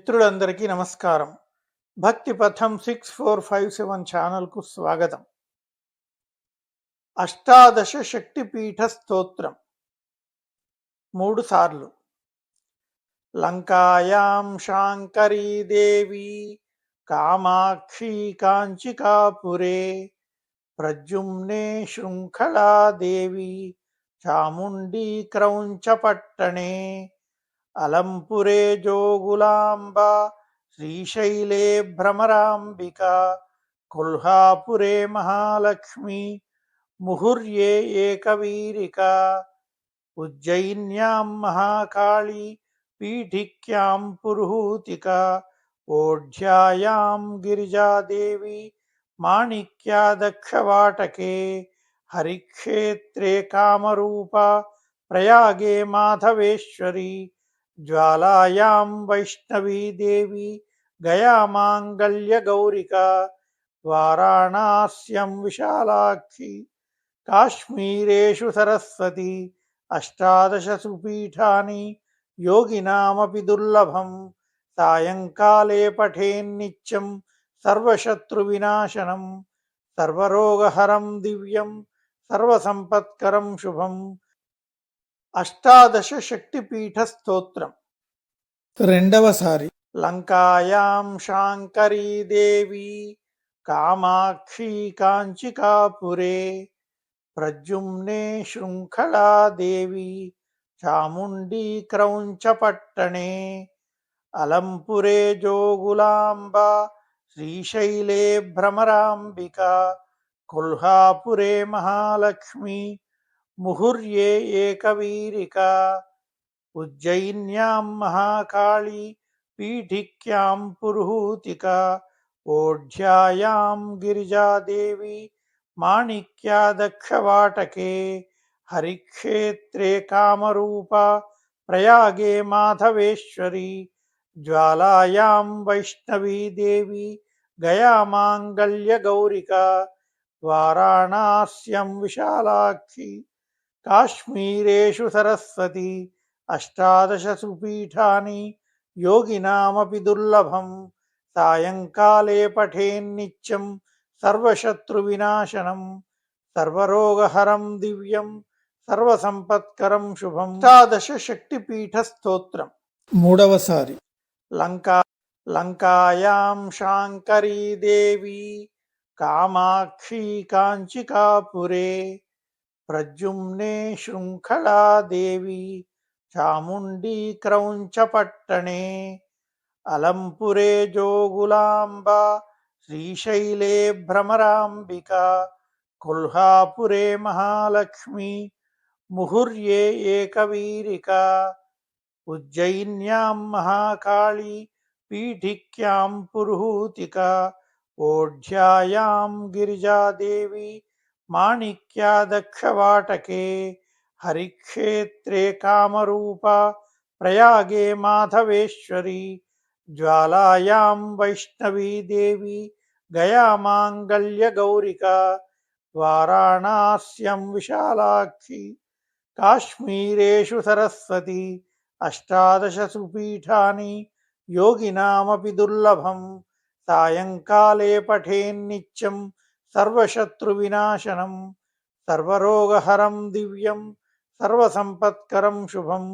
మిత్రులందరికీ నమస్కారం. భక్తి పథం 6457 ఛానల్కు స్వాగతం. అష్టాదశ శక్తిపీఠ స్తోత్రం 3 సార్లు. లంకాయాం శాంకరీ దేవి కామాక్షి కాంచికాపురే ప్రద్యుమ్నే శృంఖలా దేవి చాముండీ క్రౌంచపట్టణే అలంపురే జోగులాంబా శ్రీశైలే భ్రమరాంబికా కొల్హాపురే మహాలక్ష్మి ముహుర్యే ఏకవీరికా ఉజ్జయిన్యాం మహాకాళీ పీఠిక్యాం పురుహూతికా ఓఢ్యాయాం గిరిజాదేవి మాణిక్యాదక్షవాటకే హరిక్షేత్రే కామరూపా ప్రయాగే మాధవేశ్వరి జ్వాలాయాం వైష్ణవీ దేవి గయామాంగళ్యగౌరికా వారాణాస్యం విశాలాక్షి కాశ్మీరేషు సరస్వతి అష్టాదశసు పీఠాని యోగినామపి దుర్లభం సాయంకాలే పఠేన్నిత్యం సర్వశత్రువినాశనం సర్వరోగహరం దివ్యం సర్వసంపత్కరం శుభం. అష్టాదశ శక్తిపీఠ స్తోత్రం 2వసారి. లంకాయాం శాంకరీ దేవి కామాక్షి కాంచికాపురే ప్రద్యుమ్నే శృంఖలా దేవి చాముండీ క్రౌంచపట్టణే అలంపురే జోగులాంబా శ్రీశైలే భ్రమరాంబికా కొల్హాపురే మహాలక్ష్మి ముహుర్యే ఏకవీరికా ఉజ్జయిన్యాం మహాకాళీ పీఠిక్యాం పురుహూతికా ఓఢ్యాయాం గిరిజాదేవి మాణిక్యాదక్షవాటకే హరిక్షేత్రే కామరూపా ప్రయాగే మాధవేశ్వరి జ్వాలాయాం వైష్ణవీ దేవి గయామాంగళ్యగౌరికా వారాణాస్యం విశాలాక్షి కాశ్మీరేషు సరస్వతి అష్టాదశసు పీఠాని యోగినామపి దుర్లభం సాయంకాలే పఠేన్నిత్యం సర్వశత్రువినాశనం సర్వరోగహరం దివ్యం సర్వసంపత్కరం శుభం. అష్టాదశ శక్తిపీఠ స్తోత్రం 3వసారి. లంకాయాం శాంకరీ దేవి కామాక్షి కాంచికాపురే ప్రద్యుమ్నే శృంఖలా దేవి చాముండీ క్రౌంచపట్టణే అలంపురే జోగులాంబా శ్రీశైలే భ్రమరాంబికా కొల్హాపురే మహాలక్ష్మి ముహుర్యే ఏకవీరికా ఉజ్జయిన్యాం మహాకాళీ పీఠిక్యాం పురుహూతికా ఓఢ్యాయాం గిరిజాదేవి మాణిక్యాదక్షవాటకే హరిక్షేత్రే కామరూపా ప్రయాగే మాధవేశ్వరి జ్వాలాయాం వైష్ణవీ దేవి గయామాంగళ్యగౌరికా వారాణాస్యం విశాలాక్షి కాశ్మీరేషు సరస్వతి అష్టాదశసు పీఠాని యోగినామపి దుర్లభం సాయంకాలే పఠేన్నిత్యం సర్వశత్రువినాశనం సర్వరోగహరం దివ్యం సర్వసంపత్కరం శుభం.